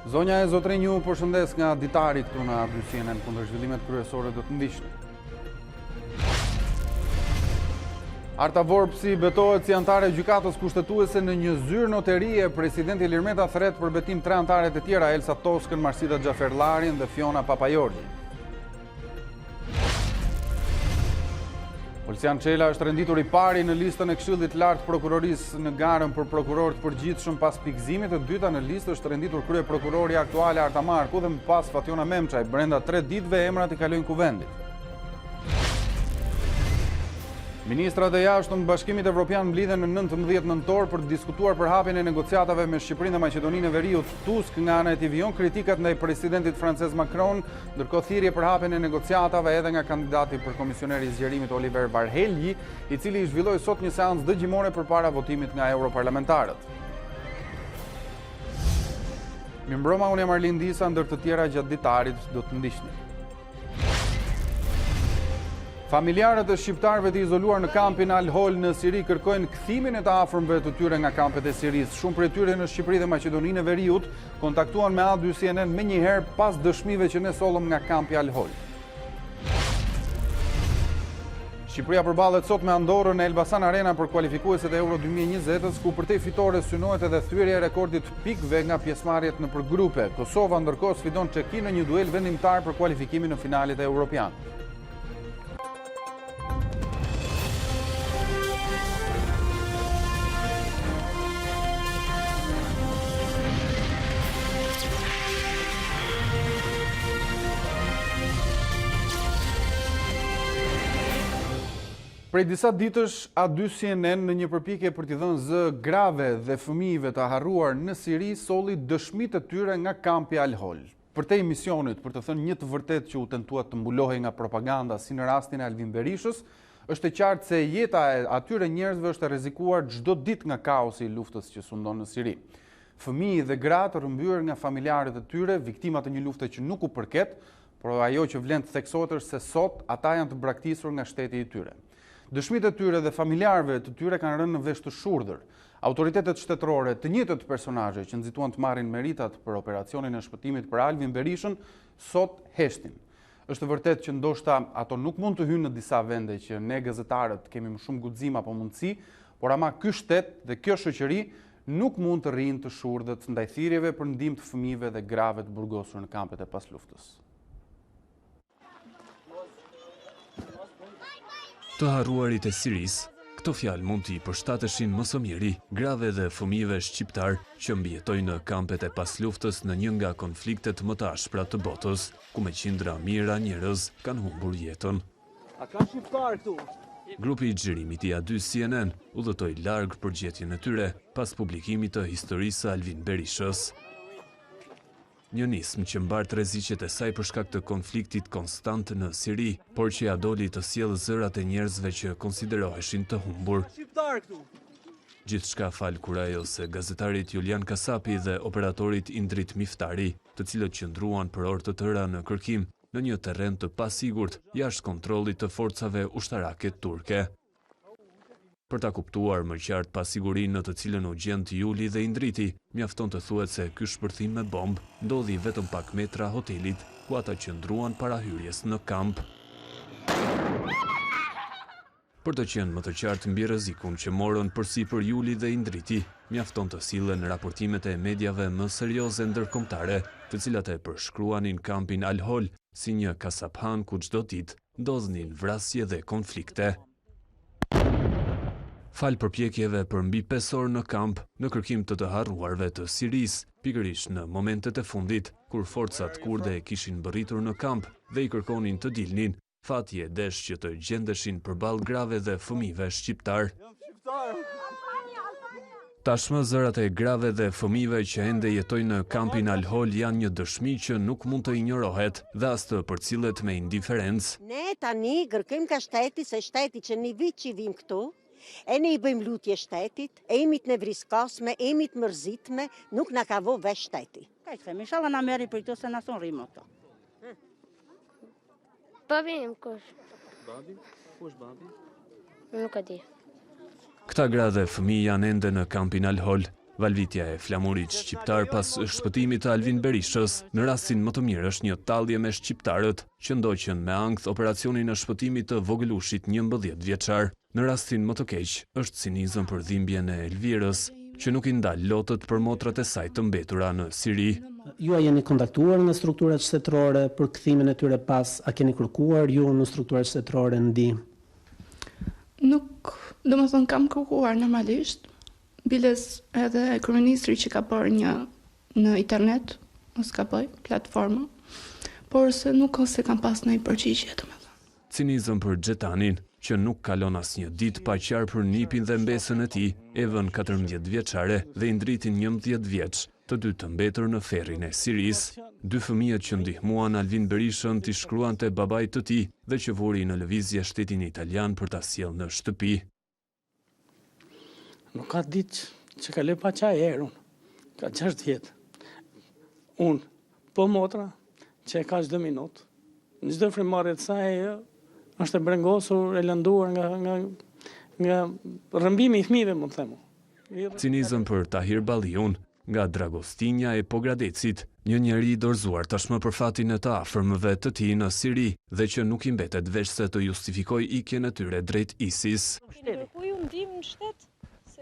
Zonja e zotrinj ju përshëndes nga Ditari këtu në CNN kundër zhvillimet kryesore do të ndihni. Arta Vorpsi betohet si antare gjykatës kushtetuese në një zyrë noterie. Presidenti Lirmeta thret për betim 3 antaret e tjera, Elsa Toskën, Marsida Xhaferllarin dhe Fiona Papajorgji. Olsian Çela është renditur I pari në listën e Këshillit të Lartë Prokurorisë në garën për prokuror të përgjithshëm pas pikëzimit. E dyta në listë është renditur kryeprokurori aktuale Arta Marku dhe më pas Fatjona Memçaj. Brenda 3 ditëve emrat I kalojnë kuvendit. Ministrat e jashtëm të Bashkimit Evropian mblidhen në 19 nëntor për të diskutuar për hapjen e negociatave me Shqipërinë dhe Maqedoninë e Veriut. Tusk nga ana e tij vijon kritikat ndaj presidentit francez Macron, ndërkohë thirrje për hapjen e negociatave edhe nga kandidati për komisioner I zgjerimit Oliver Varhelyi, I cili I zhvilloi sot një seancë dëgjimore përpara votimit nga europarlamentarët. Mirëmbrëma, unë jam Arlin Disa, ndër të tjera gjatë ditarit do të ndiqni. Familjarët e shqiptarëve të izoluar në kampin Al-Hol në Siri kërkojnë kthimin e të afërmve të tyre nga kampet e Sirisë. Shumë prej tyre në Shqipëri dhe Maqedoninë e Veriut kontaktuan me A2 CNN më njëherë pas dëshmive që ne sollëm nga kampi Al-Hol. Shqipëria përballet sot me Andorrën në Elbasan Arena për kualifikueset e Euro 2020-s, ku përtej fitore synohet edhe thyerja e rekordit pikëve nga pjesëmarrjet në përgrupe. Kosova ndërkohë sfidon Çekinë në një duel vendimtar për kualifikimin në finalet e Europian. Prej disa ditësh, A2 CNN në një përpjekje për t'i dhënë zë grave dhe fëmijëve të harruar në Siri solli dëshmitë e tyre nga kampi Al-Hol. Përtej misionit për të thënë një të vërtet që u tentua të mbulohej nga propaganda si në rastin e Alvin Berishës, është e qartë se jeta e atyre njerëzve është e rrezikuar çdo ditë nga kaosi I luftës që sundon në Siri. Fëmijë dhe gratë rrëmbyer nga familjarët e tyre, viktima të një lufte që nuk u përket, por ajo që vlen të theksohet është se sot ata janë të braktisur nga shteti I tyre. Dëshmitë e tyre dhe familjarëve të tyre kanë rënë në vesh të shurdhër. Autoritetet shtetërore, të njëjtët personazhe që nxituan të marrin meritat për operacionin e shpëtimit për Alvin Berishën, sot heshtin. Është vërtet që ndoshta ato nuk mund të hyjnë në disa vende që ne gazetarët kemi më shumë guxim apo mundësi, por ama ky shtet dhe kjo shoqëri nuk mund të rrinë të shurdhët ndaj thirrjeve për ndihmë të fëmijëve dhe grave të burgosur në kampet e pasluftës. Të harruarit e Sirisë, këto fjalë mund t'i përshtateshin më së miri grave dhe fëmijëve shqiptar që mbijetojnë në kampet e pasluftës në një nga konfliktet më të ashpra të botës, ku me qindra mijëra njerëz kanë humbur jetën. A ka shqiptar këtu? Grupi I xhirimit I A2 CNN udhëtoi larg përgjetjen e tyre pas publikimit të historisë së Alvin Berishës. Një nismë që mbart rreziqet e saj për shkak të konfliktit konstant në Siri, por që ja doli të sjellë zërat e njerëzve që konsideroheshin të humbur. Gjithçka fal kurajos së gazetarit Julian Kasapi dhe operatorit Indrit Miftari, të cilët qëndruan për orë të tëra në kërkim në një terren të pasigurt jashtë kontrollit të forcave ushtarake turke. Për ta kuptuar më qartë pasigurinë në të cilën u gjend Juli dhe Indriti, mjafton të thuhet se ky shpërthim me bombë ndodhi vetëm pak metra hotelit ku ata qëndruan para hyrjes në kamp. Për të qenë më të qartë mbi rrezikun që morën përsipër Juli dhe Indriti, mjafton të sillen raportimet e mediave më serioze ndërkombëtare, të cilat e përshkruanin kampin Al-Hol si një kasaphan ku çdo ditë ndodhnin vrasje dhe konflikte. Fal përpjekjeve për mbi 5 orë në kamp, në kërkim të harruarve të Sirisë, pikërisht në momentet e fundit, kur forcat kurde kishin mbërritur në kamp dhe I kërkonin të dilnin, fati e desh që të gjendeshin përballë grave dhe fëmijëve shqiptar. Tashmë zërat e grave dhe fëmijëve që ende jetojnë në kampin Al-Hol janë një dëshmi që nuk mund të injorohet dhe as të përcillet me indiferencë. Ne tani kërkojmë ka shteti, se shteti që një vit që vim këtu, e ne I bëjmë lutje shtetit, e imi të nevriskosme, e imi të mërzitme, nuk na ka vo vesh shteti. Ka I themi, inshallah na merri për këto se na son rrimë ato. Babi im kush? Babi? Ku është babi? Nuk e di. Këta gra dhe fëmijë janë ende në kampin Al-Hol, Valvitja e flamurit shqiptar pas shpëtimit të Alvin Berishës në rastin më të mirë është një tallje me shqiptarët që ndoqën me ankth operacionin e shpëtimit të vogëlushit 11 vjeçar. Në rastin më të keq është cinizëm për dhimbjen e Elvirës, që nuk i ndal lotët për motrat e saj të mbetura në Siri. Ju a jeni kontaktuar nga strukturat shtetërore për kthimin e tyre pas, a keni kërkuar ju në strukturat shtetërore ndihmë? Nuk, domethënë kam kërkuar normalisht, biles edhe kryeministri që ka bërë një në internet, ose ka bëj platformë, por se nuk ose kam pas ndonjë përgjigje, domethënë. Cinizëm për Xhetanin, që nuk kalon asnjë ditë pa qarë për nipin dhe mbesën e tij, e vën 14 vjeçare dhe i ndritin 11 vjeç, të dy të mbetur në ferrin e Sirisë. Dy fëmijët që ndihmuan Alvin Berishën t'i shkruante babait të tij dhe që vuri në lëvizje shtetin italian për ta sjellë në shtëpi. Nuk ka ditë që ka le pa qaj erun, ka 6 vjetë. Unë, po motra, që e ka 2 minutë. Në çdo frimarrje të saj është e brengosur, e lënduar nga rrëmbimi i fëmijëve, më themu. Cinizëm për Tahir Balliun, nga Dragostinja e Pogradecit, një njeri i dorëzuar tashmë për fatin e të afërmëve të tij në Siri dhe që nuk i mbetet veç se të justifikojë ikjen e tyre drejt ISIS. Kërkuju ndihmë në shtet?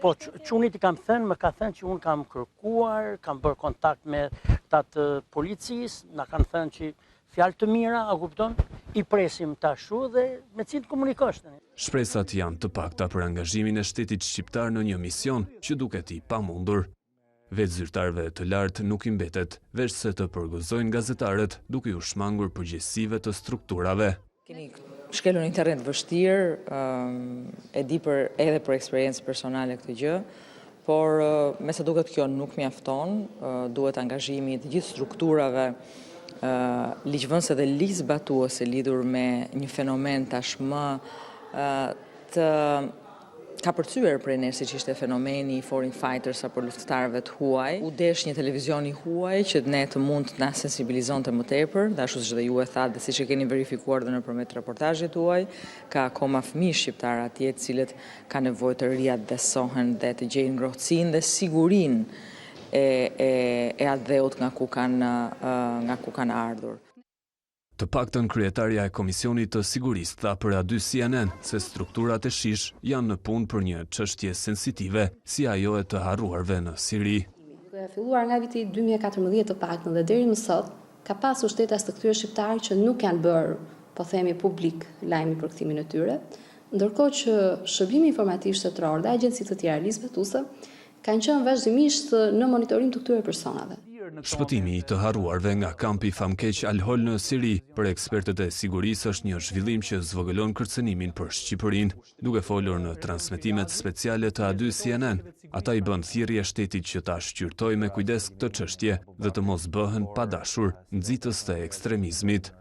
Po, çunit i kam thënë, më ka thënë që unë kam kërkuar, kam bërë kontakt me të policisë, na kanë thënë që fjalë të mira, a kupton? I presim tashu dhe me cilë komunikosh. Shpresat janë të pakta për angazhimin e shtetit shqiptar në një mision që duket i pamundur. Vetë zyrtarëve të lartë nuk i mbetet, veç se të përgëzojnë gazetarët duke u shmangur përgjegjësive të strukturave. Keni shkelur një terren vështirë, e di edhe për eksperiencë personale këtë gjë, por me sa duket kjo nuk mjafton, duhet angazhimi të gjithë strukturave ligjvënëse dhe ligjzbatuese lidhur me një fenomen tashmë të ka përcyer prej ne siç ishte fenomeni i foreign fighters apo luftëtarëve të huaj. U desh një televizion i huaj që ne të mund të na sensibilizonte më tepër, dhe ashtu siç dhe ju e thatë dhe siç e keni verifikuar dhe nëpërmjet reportazhit tuaj, ka akoma fëmijë shqiptar atje të cilët kanë nevojë të riadesohen dhe të gjejnë ngrohtësinë dhe sigurinë e adheut nga ku kanë ardhur. Të paktën kryetarja e Komisionit të Sigurisë tha për A2 CNN se strukturat e shish janë në punë për një çështje sensitive si ajo e të harruarve në Siri. Filluar nga viti 2014 të paktën dhe deri më sot, ka pasur shtetas të këtyre shqiptarë që nuk janë bërë, po themi publik, lajmi për kthimin e tyre, ndërkohë që shërbimi informativ shtetëror dhe agjencitë të tjera ligjzbatuese kanë qenë vazhdimisht në monitorim të këtyre personave. Shpëtimi i të harruarve nga kampi famkeq Al-Hol në Siri për ekspertët e sigurisë është një zhvillim që zvogëlon kërcënimin për Shqipërinë. Duke folur në transmetimet speciale të A2 CNN, ata i bën thirrje shtetit që ta shqyrtojë me kujdes këtë çështje dhe të mos bëhen padashur nxitës të ekstremizmit.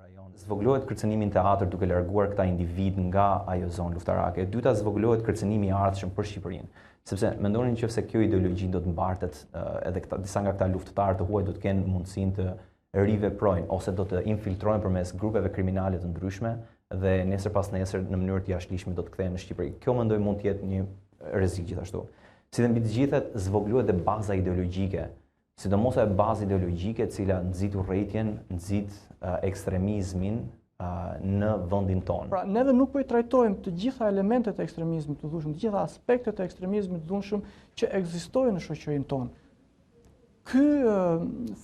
Zvogëlohet kërcënimi në teatr duke larguar këta individ nga ajo zonë luftarake. Dyta, zvogëlohet kërcënimi i ardhshëm për Shqipërinë. Sepse mendonin që kjo ideologji do të mbartet, edhe disa nga këta luftëtarë të huaj do të kenë mundësinë të riveprojnë ose do të infiltrojnë përmes grupeve kriminale të ndryshme dhe nesër pas nesër në mënyrë të jashtëligjshme do të kthehen në Shqipëri. Kjo mendoj mund të jetë një rrezik gjithashtu. Si dhe mbi të gjitha zvogëlohet dhe baza ideologjike, sidomos ajo bazë ideologjike e cila nxit urrëtitjen, nxit ekstremizmin në vendin tonë. Pra, neve nuk po I trajtojmë të gjitha elementet e ekstremizmit të dhunshëm, të gjitha aspektet e ekstremizmit të dhunshëm që ekzistojnë në shoqërinë tonë. Ky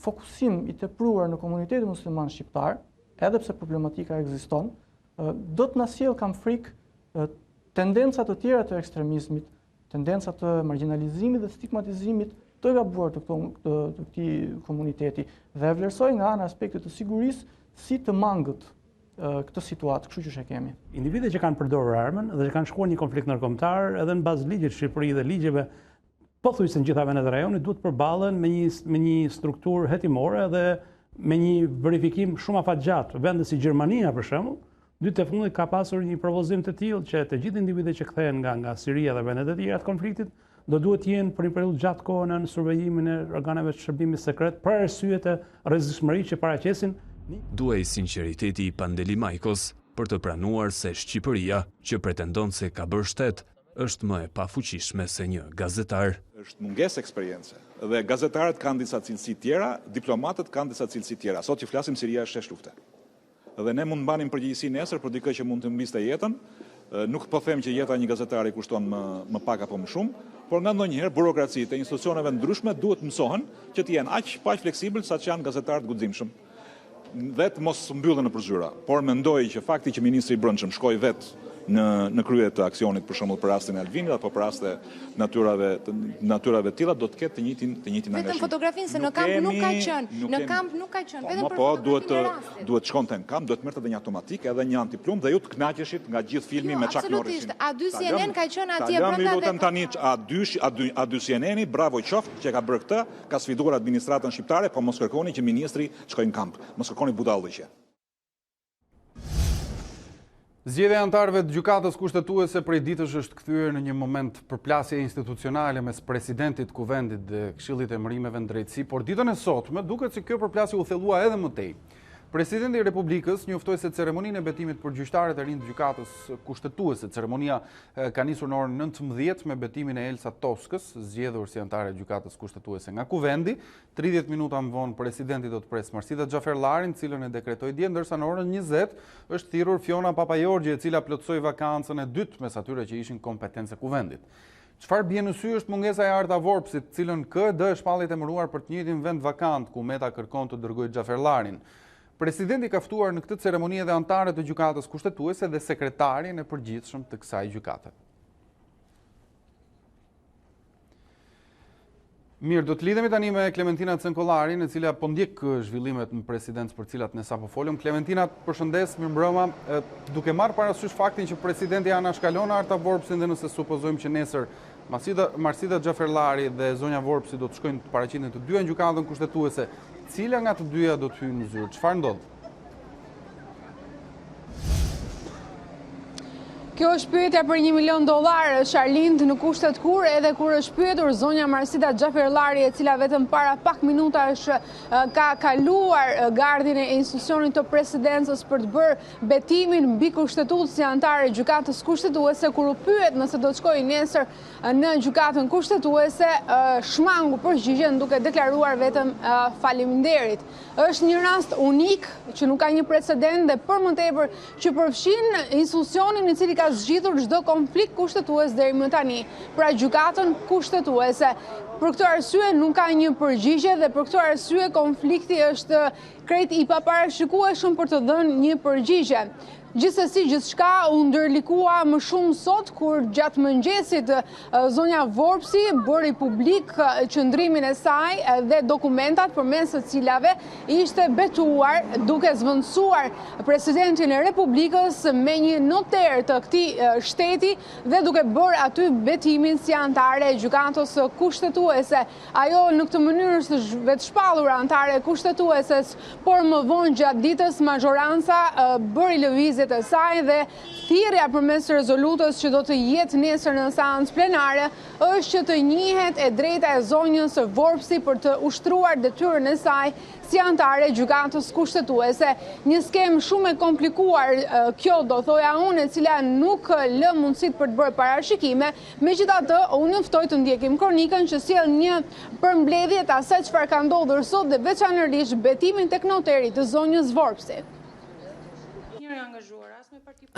fokusim I tepruar në komunitetin musliman shqiptar, edhe pse problematika ekziston, do të na sjellë kam frikë tendenca të tjera të ekstremizmit, tendenca të marginalizimit dhe stigmatizimit të gabuar të këtij komuniteti dhe e vlerësoj nga ana aspektet të sigurisë si të mangët këtë situatë, kështu që e kemi. Individet që kanë përdorur armën dhe që kanë shkuar një konflikt ndërkombëtar edhe në bazë ligjit Shqipëri dhe ligjeve pothuajse në gjitha vendet e rajonit duhet përballen me një strukturë hetimore dhe me një verifikim shumë afatgjatë. Vende si Gjermania për shembull, dytë e fundit ka pasur një propozim të tillë që të gjithë individet që kthehen nga Siria dhe vendet e tjera të konfliktit do duhet jenë për një periudhë gjatë kohë në survejimin e organeve të shërbimit sekret për arsye të rrezikshmërisë që paraqesin. Duhej sinqeriteti I Pandeli Majkos për të pranuar se Shqipëria, që pretendon se ka bërë shtet, është më e pafuqishme se një gazetar. Është mungesë eksperience dhe gazetarët kanë disa cilësi tjera, diplomatët kanë disa cilësi tjera. Sot që flasim, Siria është shesh lufte. Dhe ne mund mbanim përgjegjësi nesër për dikë që mund të mbiste jetën. Nuk po them që jeta e një gazetari kushton më pak apo më shumë, por nga ndonjëherë burokracitë e institucioneve ndryshme duhet mësohen që të jenë aq fleksibël sa që janë gazetarë të guximshëm. Dhe të mos mbyllen në përzyra. Por mendoj që fakti që ministri i Brendshëm shkoi vetë në krye të aksionit për shembull për rastin e Alvinit apo për raste natyrave të tilla do të ketë të njëjtin angazhim. Vetëm fotografinë se në kamp nuk ka qenë. Në kamp nuk ka qenë. Vetëm për fotografinë. Duhet shkonte në kamp, duhet merrte edhe një automatik, edhe një antiplum dhe ju të kënaqeshit nga gjithë filmi me Chuck Norrisin. Absolutisht. A2 CNN ka qenë atje brenda. Ju lutem tani A2 CNN, bravo qoftë që ka bërë këtë, ka sfiduar administratën shqiptare, po mos kërkoni që ministri të shkojë në kamp. Mos kërkoni budallëqe. Zgjedhja e anëtarëve të gjykatës kushtetuese prej ditësh është kthyer në një moment përplasje institucionale mes presidentit kuvendit dhe Këshillit të Emërimeve në Drejtësi, por ditën e sotme duket se kjo përplasje u thellua edhe më tej. Presidenti i Republikës njoftoi se ceremoninë e betimit për gjyqtarët e rinj të gjykatës kushtetuese. Ceremonia ka nisur në orën 19 me betimin e Elsa Toskës, zgjedhur si anëtare e gjykatës kushtetuese nga kuvendi. 30 minuta më vonë presidenti do të presë Marsida Xhaferllarin, cilën e dekretoi dje, ndërsa në orën 20 është thirrur Fiona Papajorgji, e cila plotësoi vakancën e dytë mes atyre që ishin kompetencë kuvendit. Çfarë bie në sy është mungesa e Arta Vorpsit, cilën KD shpalli temëruar për të njëjtin vend vakant ku Meta kërkon të dërgojë Xhaferllarin. Presidenti ka ftuar në këtë ceremoni edhe anëtarët e gjykatës kushtetuese dhe sekretarin e përgjithshëm të kësaj gjykate. Mirë, do të lidhemi tani me Klementina Cenkollarin, e cila po ndjek zhvillimet në presidencë për cilat ne sapo folëm. Klementina, përshëndes, mirëmbrëma. Duke marrë parasysh faktin që presidenti anashkalon Arta Vorpsin dhe nëse supozojmë që nesër Marsida Xhaferllari dhe zonja Vorpsi do të shkojnë të paraqiten të dyja në gjykatën kushtetuese, cila nga të dyja do të hyjë në zyrë? Çfarë ndodh? Kjo është pyetja për $1 milion, Charlind, në kushtet kur, edhe kur është pyetur zonja Marsida Xhaferllari, e cila vetëm para pak minutash ka kaluar gardhin e institucionit të presidencës për të bërë betimin mbi kushtetut si anëtare e gjykatës kushtetuese, kur u pyet nëse do të shkojë nesër në gjykatën kushtetuese, shmangu përgjigjen duke deklaruar vetëm faleminderit. Është një rast unik që nuk ka një precedent dhe për më tepër që përfshin institucionin i cili ka zgjidhur çdo konflikt kushtetues deri më tani, pra gjykatën kushtetuese. Për këtë arsye nuk ka një përgjigje dhe për këtë arsye konflikti është krejt i paparashikueshëm për të dhënë një përgjigje. Gjithsesi, gjithçka u ndërlikua më shumë sot kur gjatë mëngjesit zonja Vorpsi bëri publik qëndrimin e saj dhe dokumentat përmes të cilave ishte betuar duke zvendësuar presidentin e Republikës me një noter të këtij shteti dhe duke bërë aty betimin si anëtare e gjykatës kushtetuese. Ajo në këtë mënyrë është vetë shpallur anëtare e kushtetueses, por më vonë gjatë ditës majoranca bëri lëvizje e saj dhe thirrja përmes rezolutës që do të jetë nesër në seancë plenare është që të njihet e drejta e zonjës Vorpsi për të ushtruar detyrën e saj si anëtare e gjykatës kushtetuese. Një skem shumë e komplikuar kjo, do thoja unë, e cila nuk lë mundësit për të bërë parashikime. Megjithatë, unë ftoj të ndjekim kronikën që sjell një përmbledhje të asaj çfarë ka ndodhur sot dhe veçanërisht betimin tek noteri të zonjës Vorpsi.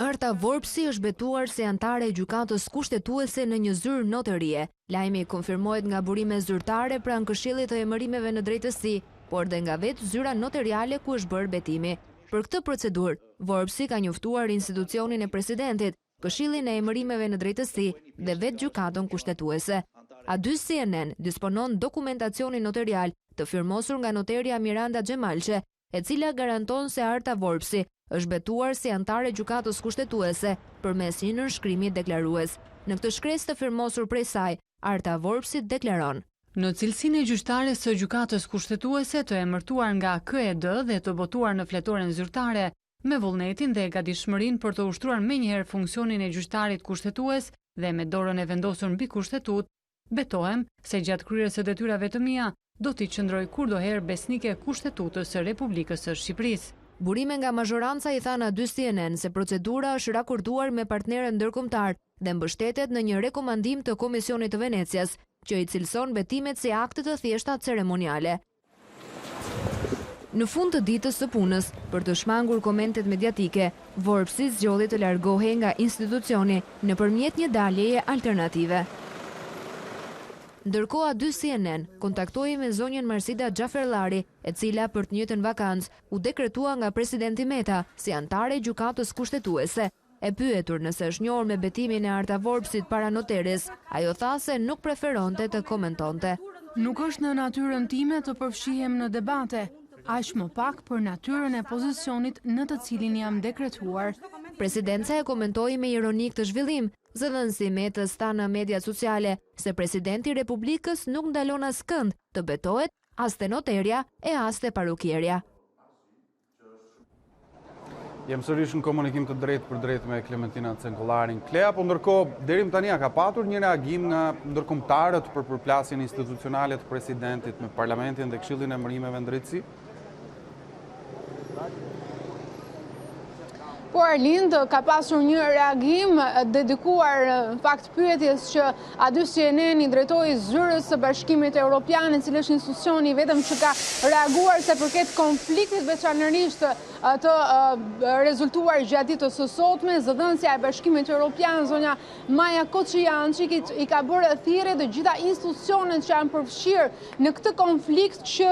Arta Vorpsi është betuar si anëtare e gjykatës kushtetuese në një zyrë noterie. Lajmi konfirmohet nga burime zyrtare pranë Këshillit të Emërimeve në Drejtësi, por dhe nga vetë zyra notariale ku është bërë betimi. Për këtë procedurë, Vorpsi ka njoftuar institucionin e presidentit, Këshillin e Emërimeve në Drejtësi dhe vetë gjykatën kushtetuese. A2 CNN disponon dokumentacionin notarial të firmosur nga noterja Miranda Xhemalqe, e cila garanton se Arta Vorpsi është betuar si anëtare e gjykatës kushtetuese përmes një nënshkrimi deklarues. Në këtë shkresë të firmosur prej saj, Arta Vorpsi deklaron: Në cilësinë e gjyqtares së gjykatës kushtetuese të emërtuar nga KED dhe të botuar në fletoren zyrtare, me vullnetin dhe gatishmërinë për të ushtruar menjëherë funksionin e gjyqtarit kushtetues dhe me dorën e vendosur mbi kushtetutë, betohem se gjatë kryerjes së detyrave të mia do t'i qëndroj kurdoherë besnike kushtetutës së Republikës së Shqipërisë. Burime nga mazhoranca i thanë aty CNN se procedura është rakortuar me partnerë ndërkombëtar dhe mbështetet në një rekomandim të Komisionit të Venecias, që i cilëson betimet si akte të thjeshta ceremoniale. Në fund të ditës së punës, për të shmangur komentet mediatike, Vorpsi zgjodhi të largohej nga institucioni nëpërmjet një daljeje alternative. Ndërkohë dy CNN kontaktoi me zonjën Marsida Xhaferllari, e cila për të njëjtën vakancë u dekretua nga presidenti Meta si antare e gjykatës kushtetuese. E pyetur nëse është njohur me betimin e Arta Vorpsit para noteres, ajo tha se nuk preferonte të komentonte. Nuk është në natyrën time të përfshihem në debate, aq më pak për natyrën e pozicionit në të cilin jam dekretuar. Presidenca e komentoi me ironi këtë zhvillim, zëdhënësi Metës tha në mediat sociale se presidenti i Republikës nuk ndalon askënd të betohet as te noterja e as te parukierja. Jem sërish në komunikim të drejt për drejt me Klementina Cenkollarin. Klea, po ndërkohë, deri më tani ka patur një reagim nga ndërkombëtarët për përplasjen institucionale të presidentit me parlamentin dhe Këshillin e Mërimeve në drejtësi? Po Arlind, ka pasur një reagim dedikuar fakt pyetjes që aty CNN i drejtoi zyrës së Bashkimit Evropian, i cili është institucioni vetëm që ka reaguar se përket konfliktit veçanërisht të rezultuar gjatë ditës së sotme. Zëdhënësja e Bashkimit Evropian, zonja Maja Kocijançik, i ka bërë thirrje të gjitha institucionet që janë përfshirë në këtë konflikt që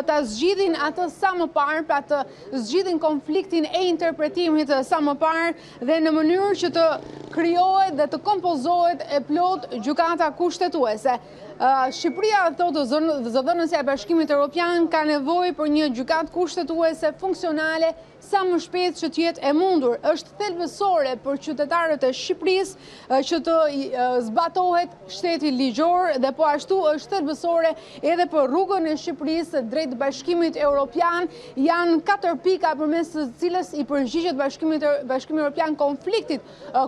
ta zgjidhin atë sa më parë, pra të zgjidhin konfliktin e interpretimit sa më parë dhe në mënyrë që të krijohet dhe të kompozohet e plot gjykata kushtetuese. Shqipëria, thotë zëdhënësja e Bashkimit Evropian, ka nevojë për një gjykatë kushtetuese funksionale sa më shpejt që të jetë e mundur. Është thelbësore për qytetarët e Shqipërisë që të zbatohet shteti ligjor dhe po ashtu është thelbësore edhe për rrugën e Shqipërisë drejt Bashkimit Evropian. Janë 4 pika përmes të cilës i përgjigjet Bashkimi Evropian konfliktit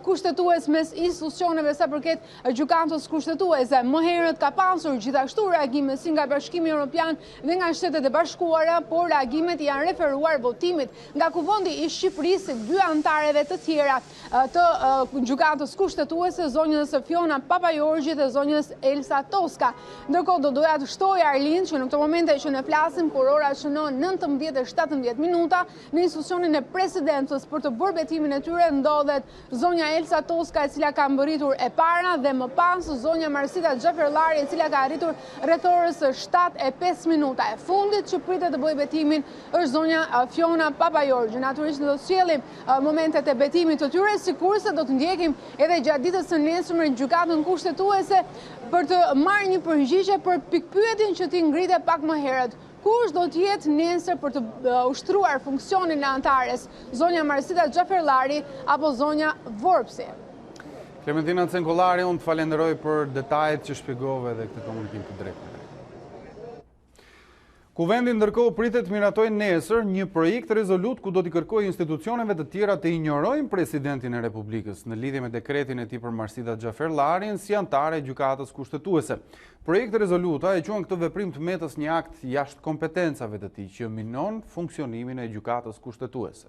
kushtetues mes institucioneve sa përket gjykatës kushtetuese. Më herët ka pasur gjithashtu reagime si nga Bashkimi Evropian dhe nga Shtetet e Bashkuara, por reagimet janë referuar votimit nga Kuvendi i Shqipërisë, 2 antareve të tjera të gjykatës kushtetuese, zonjës Fiona Papajorgji dhe zonjës Elsa Toska. Ndërkohë do doja të shtoj Arlind që në këtë momente që ne flasim, kur ora shënon 19:17 minuta, në institucionin e presidentës për të bërë betimin e tyre ndodhet zonja Elsa Toska, e cila ka mbërritur e para, dhe më pas zonja Marsida Xhaferllari, e cila ka arritur rreth orës 7:05 minuta. E fundit që pritet të bëjë betimin është zonja Fiona Papajorgji. Natyrisht do të sjellim momentet e betimit të tyre, sikurse do të ndjekim edhe gjatë ditës së nesërme në gjykatën kushtetuese për të marrë një përgjigje për pikpyetjen që ti ngrite pak më herët. Kush do të jetë nesër për të ushtruar funksionin e antares, zonja Marsida Xhaferllari apo zonja Vorpsi? Klementina Cenkollari, unë të falenderoj për detajet që shpjegove dhe këtë komunikim të drejtë. Kuvendi ndërkohë pritet miratoj nesër një projekt rezolut ku do t'i kërkojë institucioneve të tjera të injorojnë presidentin e Republikës në lidhje me dekretin e tij për Marsida Xhaferllarin si antare e gjykatës kushtetuese. Projekti rezoluta e quan këtë veprim të Metës një akt jashtë kompetencave të tij që minon funksionimin e gjykatës kushtetuese.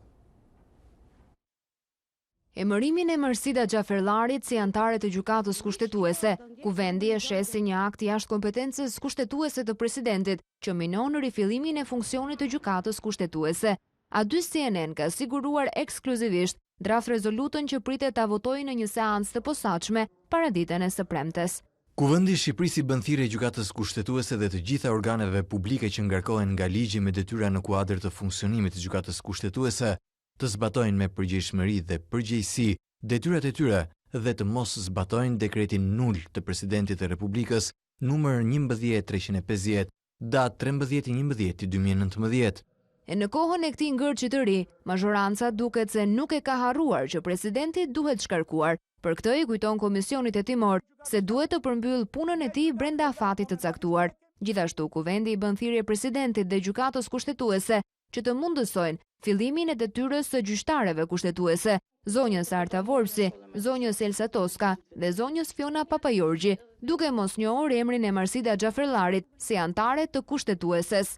Emërimin e Marsida Xhaferllarit si antare të gjykatës kushtetuese, Kuvendi e sheh si një akt jashtë kompetencës kushtetuese të presidentit që minon rifillimin e funksionit të gjykatës kushtetuese. A2 CNN ka siguruar ekskluzivisht draft rezolutën që pritet ta votojë në një seancë të posaçme para ditën e së premtes. Kuvendi i Shqipërisë i bën thirrje gjykatës kushtetuese dhe të gjitha organeve publike që ngarkohen nga ligji me detyra në kuadër të funksionimit të gjykatës kushtetuese të zbatojnë me përgjegjësi dhe përgjegjësi detyrat e tyre dhe të mos zbatojnë dekretin nul të presidentit të Republikës numër 11350 datë 13/11/2019. E në kohën e këtij ngërçi të ri, mazhoranca duket se nuk e ka harruar që presidenti duhet shkarkuar. Për këtë i kujton komisionit hetimor se duhet të përmbyll punën e tij brenda afatit të caktuar. Gjithashtu Kuvendi i bën thirrje presidentit dhe gjykatës kushtetuese që të mundësojnë fillimin e detyrës së gjyqtarëve kushtetuese, zonjës Arta Vorpsi, zonjës Elsa Toska dhe zonjës Fiona Papajorgji, duke mos njohur emrin e Marsida Xhaferllarit si antare të kushtetueses.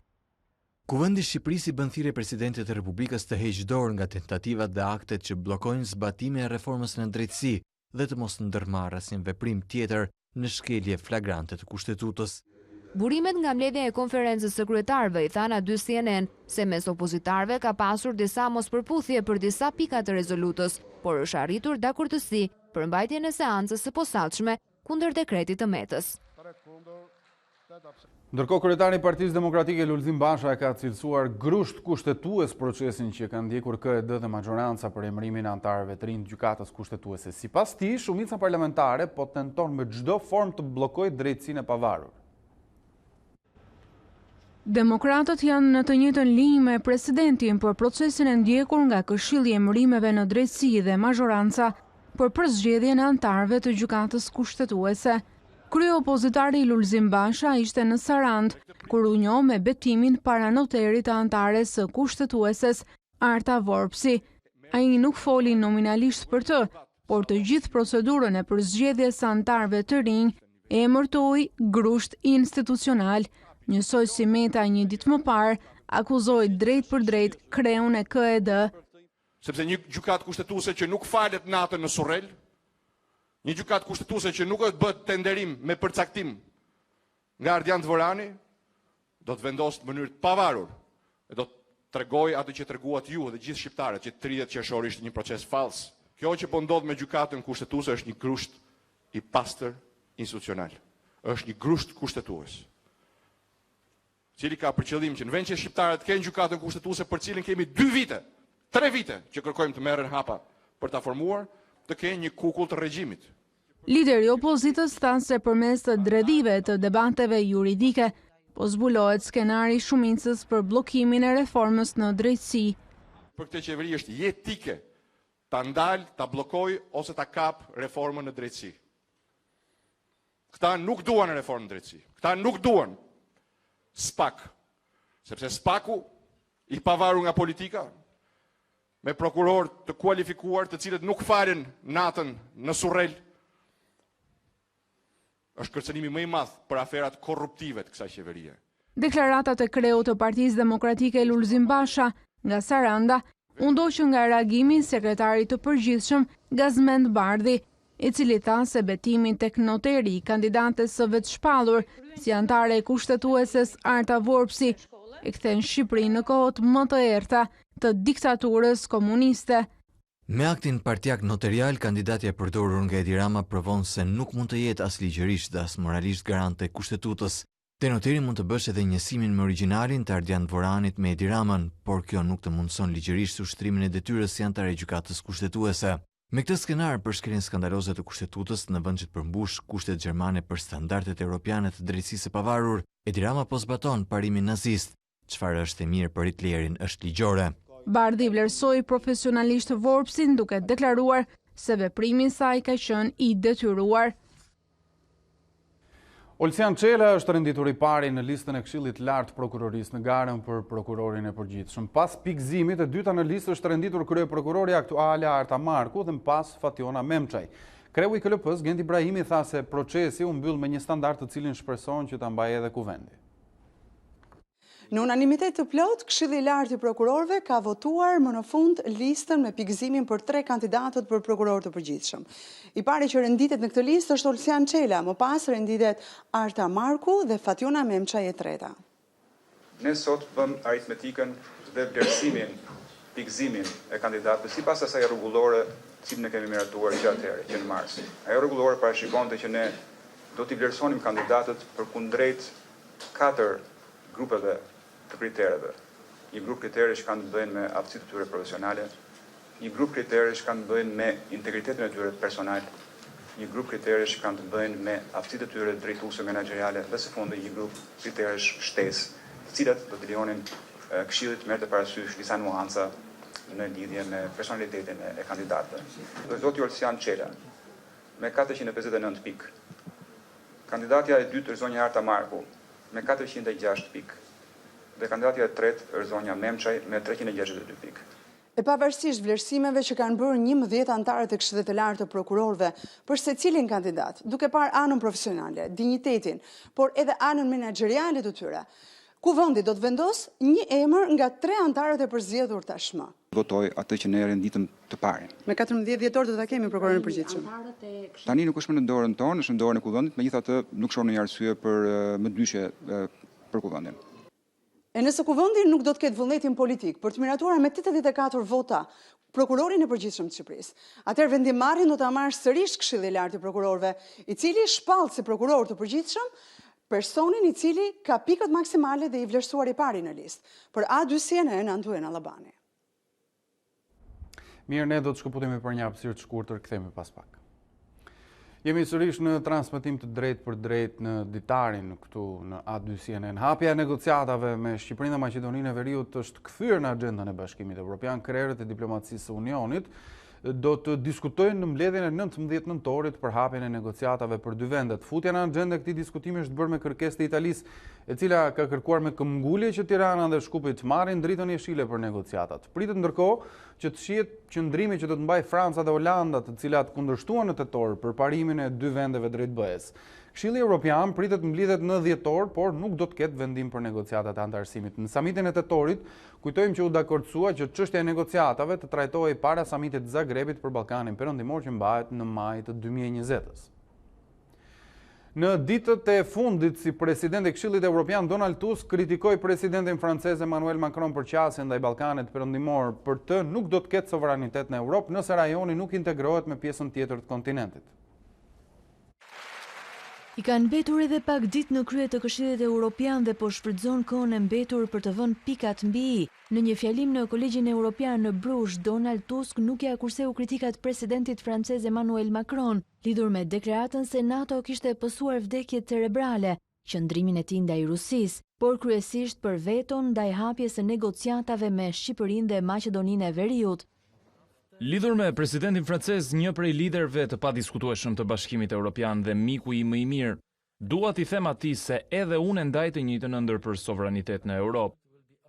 Kuvendi i Shqipërisë i bën thirrje presidentit të Republikës të heqë dorë nga tentativat dhe aktet që bllokojnë zbatimin e reformës në drejtësi dhe të mos ndërmarrë asnjë veprim tjetër në shkelje flagrante të kushtetutës. Burimet nga mbledhja e konferencës së kryetarëve i thanë aty CNN se mes opozitarëve ka pasur disa mospërputhje për disa pika të rezolutës, por është arritur dakordësi për mbajtjen e seancës së posaçme kundër dekretit të Metës. Ndërkohë, kryetari i Partisë Demokratike Lulzim Basha ka cilësuar grusht kushtetues procesin që ka ndjekur KED dhe majoranca për emërimin e anëtarëve të rinj të gjykatës kushtetuese. Sipas tij, shumica parlamentare po tenton me çdo formë të bllokojë drejtësinë e pavarur. Demokratët janë në të njëjtën linjë me presidentin për procesin e ndjekur nga Këshilli i Emërimeve në Drejtësi dhe majoranca për përzgjedhjen e anëtarëve të gjykatës kushtetuese. Kryeopozitari Lulzim Basha ishte në Sarand, kur u njoh me betimin para noterit të anëtares së kushtetueses Arta Vorpsi. Ai nuk foli nominalisht për të, por të gjithë procedurën e përzgjedhjes së anëtarëve të rinj e emërtoi grusht institucional. Njësoj si Meta një ditë më parë akuzoi drejt për drejt kreun e KED. Sepse një gjykatë kushtetuese që nuk falet natën në Surrel, një gjykatë kushtetuese që nuk është bët tenderim me përcaktim nga Ardian Dvorani, do të vendosë në mënyrë të pavarur e do të tregoj atë që treguat ju dhe gjithë shqiptarët që 30 qershor ishte një proces fals. Kjo që po ndodh me gjykatën kushtetuese është një grusht i pastër institucional. Është një grusht kushtetues, cili ka për qëllim që në vend që shqiptarët kenë gjykatën kushtetuese për cilin kemi 2 vite, 3 vite që kërkojmë të merren hapa për ta formuar, të kenë një kukull të regjimit. Lideri i opozitës thanë se përmes të dredhive të debateve juridike, po zbulohet skenari shumicës për bllokimin e reformës në drejtësi. Për këtë qeveri është jetike ta ndalë, ta bllokoj ose ta kap reformën në drejtësi. Këta nuk duan reformën në drejtësi. Këta nuk duan SPAK, sepse SPAK-u i pavarur nga politika, me prokuror të kualifikuar të cilët nuk falen natën në Surrel, është kërcënimi më i madh për aferat korruptive të kësaj qeverie. Deklaratat e kreut të Partisë Demokratike Lulzim Basha nga Saranda u ndoqën nga reagimi i sekretarit të përgjithshëm Gazmend Bardhi, i cili tha se betimin tek noteri i kandidates së vetëshpallur si antare e kushtetueses Arta Vorpsi e kthen Shqipërinë në kohët më të errta të diktaturës komuniste. Me aktin partijak notarial, kandidatja e përdorur nga Edi Rama provon se nuk mund të jetë as ligjërisht dhe as moralisht garante e kushtetutës. Te noteri mund të bësh edhe njësimin me origjinalin të Ardian Dvoranit me Edi Raman, por kjo nuk të mundson ligjërisht ushtrimin e detyrës si antar e gjykatës kushtetuese. Me këtë skenar për shkeljen skandaloze të kushtetutës në vend që të përmbush kushtet gjermane për standardet europiane të drejtësisë së pavarur, Edi Rama po zbaton parimin nazist. Çfarë është e mirë për Hitlerin është ligjore. Bardhi vlerësoi profesionalisht Vorpsin duke deklaruar se veprimi i saj ka qenë i detyruar. Olsian Çela është renditur i pari në listën e Këshillit të Lartë Prokurorisë në garën për prokurorin e përgjithshëm. Pas pikëzimit e dyta në listë është renditur kryeprokurori aktuale Arta Marku dhe më pas Fationa Memçaj. Kreu i KLP-s Gendi Ibrahimi tha se procesi u mbyll me një standard të cilin shpreson që ta mbajë edhe kuvendi. Në unanimitet të plot, Këshilli i Lartë i Prokurorëve ka votuar më në fund listën me pikëzimin për 3 kandidatët për prokuror të përgjithshëm. I pari që renditet në këtë listë është Olsian Çela, më pas renditet Arta Marku dhe Fationa Memçaj e treta. Ne sot bëm aritmetikën dhe vlerësimin, pikëzimin e kandidatëve sipas asaj rregullore cilën ne kemi miratuar gjatë që në mars. Ajo rregullore parashikonte që ne do t'i vlerësonim kandidatët përkundrejt 4 grupeve të kritereve. Një grup kriterë që kanë të bëjnë me aftësitë e tyre profesionale, një grup kriterë që kanë të bëjnë me integritetin e tyre personal, një grup kriterë që kanë të bëjnë me aftësitë e tyre drejtuese menaxheriale dhe së fundi një grup kriterësh shtesë, të cilat do të lejonin Këshillit merrte parasysh disa nuanca në lidhje me personalitetin e kandidatëve. Zoti Olsian Çela me 459 pikë. Kandidatja e dytë është zonja Arta Marku me 406 pikë. Dhe kandidatja e tretë është zonja Memçaj me 362 pikë. E pavarësisht vlerësimeve që kanë bërë 11 antarët e Këshillit të Lartë të Prokurorëve për secilin kandidat, duke parë anën profesionale, dinjitetin, por edhe anën menaxheriale të tyre, Kuvendi do të vendos një emër nga 3 antarët e përzgjedhur tashmë. Votoj atë që ne renditëm të parin. Me 14 dhjetor do ta kemi prokurorin përgjithshëm. Tani nuk është më në dorën tonë, është në dorën e kuvendit, megjithatë nuk shoh ndonjë arsye për më ndryshe për kuvendin. E nëse kuvendi nuk do të ketë vullnetin politik për të miratuar me 84 vota prokurorin e përgjithshëm të Shqipërisë, atëherë vendimarrjen do ta marrë sërish Këshilli i Lartë i Prokurorëve, i cili shpall si prokuror të përgjithshëm personin i cili ka pikët maksimale dhe i vlerësuar i pari në listë. Për A2 CNN Antuena Allabani. Mirë, ne do të shkëputemi për një hapësirë të shkurtër, kthehemi pas pak. Jemi sërish në transmetim të drejt për drejt në Ditarin, këtu në A2 CNN. Hapja e negociatave me Shqipërinë dhe Maqedoninë e Veriut është kthyer në agendën e Bashkimit Evropian. Krerët e diplomacisë së Unionit do të diskutojnë në mbledhjen e 19 nëntorit për hapjen e negociatave për dy vendet. Futja në agjendë e këtij diskutimi është bërë me kërkesë të Italisë, e cila ka kërkuar me këmbgulje që Tirana dhe Shkupi të marrin dritën jeshile për negociatat. Pritet ndërkohë që të shihet qëndrimi që do të mbajë Franca dhe Olanda, të cilat kundërshtuan në tetor për parimin e dy vendeve drejt BE-s. Këshilli Evropian pritet mblidhet në dhjetor, por nuk do të ketë vendim për negociatat e antarësimit. Në samitin e tetorit, kujtojmë që u dakordësua që çështja e negociatave të trajtohej para samitit të Zagrebit për Ballkanin Perëndimor që mbahet në maj të 2020-s. Në ditët e fundit, si presidenti i Këshillit Evropian Donald Tusk kritikoi presidentin francez Emmanuel Macron për qasjen ndaj Ballkanit Perëndimor. Për të nuk do të ketë sovranitet në Europë nëse rajoni nuk integrohet me pjesën tjetër të kontinentit. I kanë mbetur edhe pak ditë në krye të Këshillit Evropian dhe po shfrytëzon kohën e mbetur për të vënë pikat mbi i. Në një fjalim në Kolegjin Evropian në Brush, Donald Tusk nuk ja kurseu kritikat presidentit francez Emmanuel Macron, lidhur me deklaratën se NATO kishte pësuar vdekje cerebrale, qëndrimin e tij ndaj Rusisë, por kryesisht për veton ndaj hapjes së negociatave me Shqipërinë dhe Maqedoninë e Veriut. Lidhur me presidentin francez, një prej liderëve të padiskutueshëm të Bashkimit Evropian dhe miku i më i mirë, dua t'i them atij se edhe unë ndaj të njëjtën ëndër për sovranitet në Europë.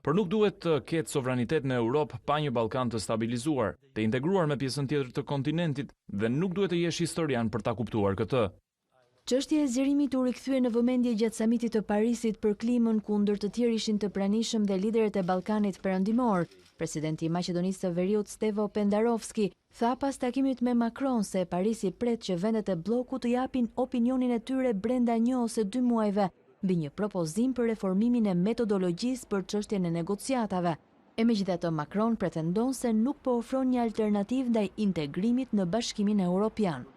Por nuk duhet të ketë sovranitet në Europë pa një Ballkan të stabilizuar, të integruar me pjesën tjetër të kontinentit dhe nuk duhet të jesh historian për ta kuptuar këtë. Çështja e zgjerimit u rikthye në vëmendje gjatë samitit të Parisit për klimën, kundër të tjerë ishin të pranishëm dhe liderët e Ballkanit Perëndimor. Presidenti i Maqedonisë së Veriut Stevo Pendarovski tha pas takimit me Macron se Parisi pret që vendet e bllokut të japin opinionin e tyre brenda 1 ose 2 muajve mbi një propozim për reformimin e metodologjisë për çështjen e negociatave. E megjithatë, Macron pretendon se nuk po ofron një alternativë ndaj integrimit në Bashkimin Evropian.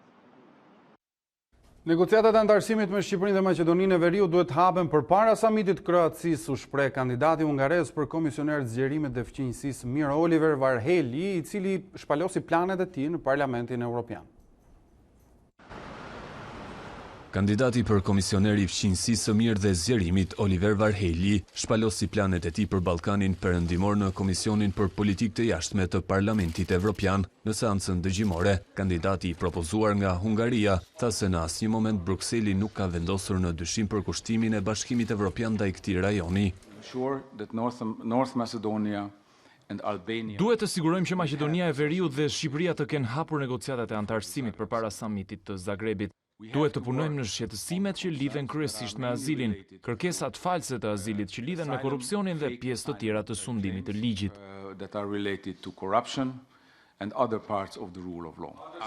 Negociatat e antarësimit me Shqipërinë dhe Maqedoninë e Veriut duhet hapen përpara samitit Kroacisë, u shpreh kandidati hungarez për komisioner të zgjerimit dhe fqinjësisë Mir Oliver Varhelyi, i cili shpalosi planet e tij në Parlamentin Evropian. Kandidati për komisioner i fqinjësisë së mirë dhe zgjerimit Oliver Varhelyi shpalosi planet e tij për Ballkanin Perëndimor në Komisionin për Politikë të Jashtme të Parlamentit Evropian në seancën dëgjimore. Kandidati i propozuar nga Hungaria tha se në asnjë moment Brukseli nuk ka vendosur në dyshim për kushtimin e Bashkimit Evropian ndaj këtij rajoni. Duhet të sigurojmë që Maqedonia e Veriut dhe Shqipëria të kenë hapur negociatat e antarësimit përpara samitit të Zagrebit. Duhet të punojmë në shqetësimet që lidhen kryesisht me azilin, kërkesat false të azilit që lidhen me korrupsionin dhe pjesë të tjera të sundimit të ligjit.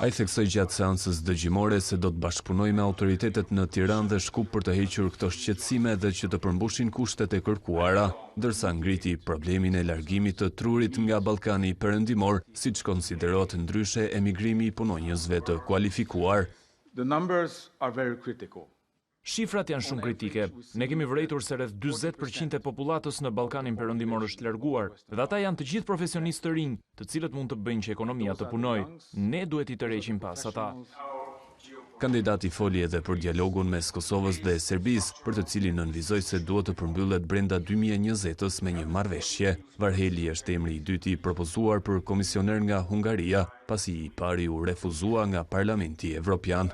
Ai theksoi gjatë seancës dëgjimore se do të bashkëpunojë me autoritetet në Tiranë dhe Shkup për të hequr këto shqetësime dhe që të përmbushin kushtet e kërkuara, ndërsa ngriti problemin e largimit të trurit nga Ballkani Perëndimor, siç konsiderohet ndryshe emigrimi i punonjësve të kualifikuar. Shifrat janë shumë kritike. Ne kemi vërejtur se rreth 40% e popullatës në Ballkanin Perëndimor është larguar, dhe ata janë të gjithë profesionistë të rinj, të cilët mund të bëjnë që ekonomia të punojë. Ne duhet i tërheqim pas ata. Kandidati foli edhe për dialogun mes Kosovës dhe Serbisë, për të cilin nënvizoi se duhet të përmbyllet brenda 2020-s me një marrëveshje. Varhelyi është emri i dytë i propozuar për komisioner nga Hungaria, pasi i pari u refuzua nga Parlamenti Evropian.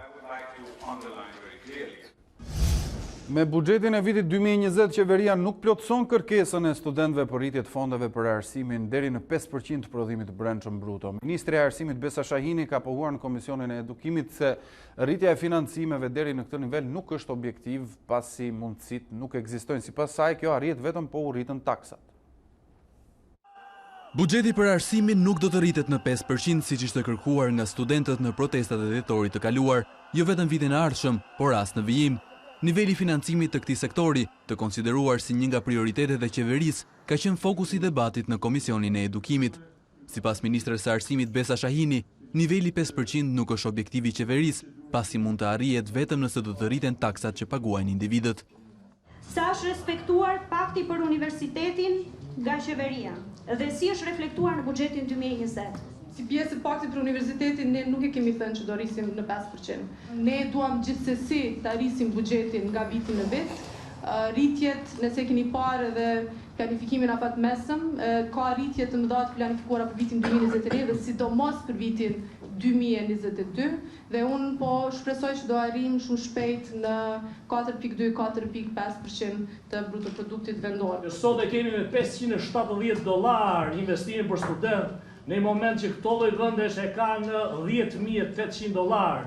Me buxhetin e vitit 2020, qeveria nuk plotëson kërkesën e studentëve për rritje të fondeve për arsimin deri në 5% të prodhimit të brendshëm bruto. Ministri e Arsimit Besa Shahini ka pohuar në Komisionin e Edukimit se rritja e financimeve deri në këtë nivel nuk është objektiv, pasi mundësitë nuk ekzistojnë. Sipas saj, kjo arrihet vetëm po u rritën taksat. Buxheti për arsimin nuk do të rritet në 5% siç ishte kërkuar nga studentët në protestat e dhjetorit të kaluar, jo vetëm vitin e ardhshëm, por as në vijim. Niveli financimit të këtij sektori, të konsideruar si një nga prioritetet e qeverisë, ka qenë fokusi i debatit në Komisionin e Edukimit. Sipas ministres së Arsimit Besa Shahini, niveli 5% nuk është objektivi i qeverisë, pasi mund të arrihet vetëm nëse do të rriten taksat që paguajnë individët. Sa është respektuar pakti për universitetin nga qeveria dhe si është reflektuar në buxhetin 2020? Si pjesë e paktit për universitetin, ne nuk e kemi thënë që do rrisim në 5%. Ne duam gjithsesi të rrisim buxhetin nga viti në vit. Rritjet, nëse keni parë edhe planifikimin afat mesëm, ka rritje të mëdha të planifikuara për vitin 2021 dhe sidomos për vitin 2022, dhe unë po shpresoj që do arrim shumë shpejt në 4.2-4.5% të bruto produktit vendor. Sot e kemi me $570 investimin për student, në moment që këto lloj vendesh e kanë $10.800.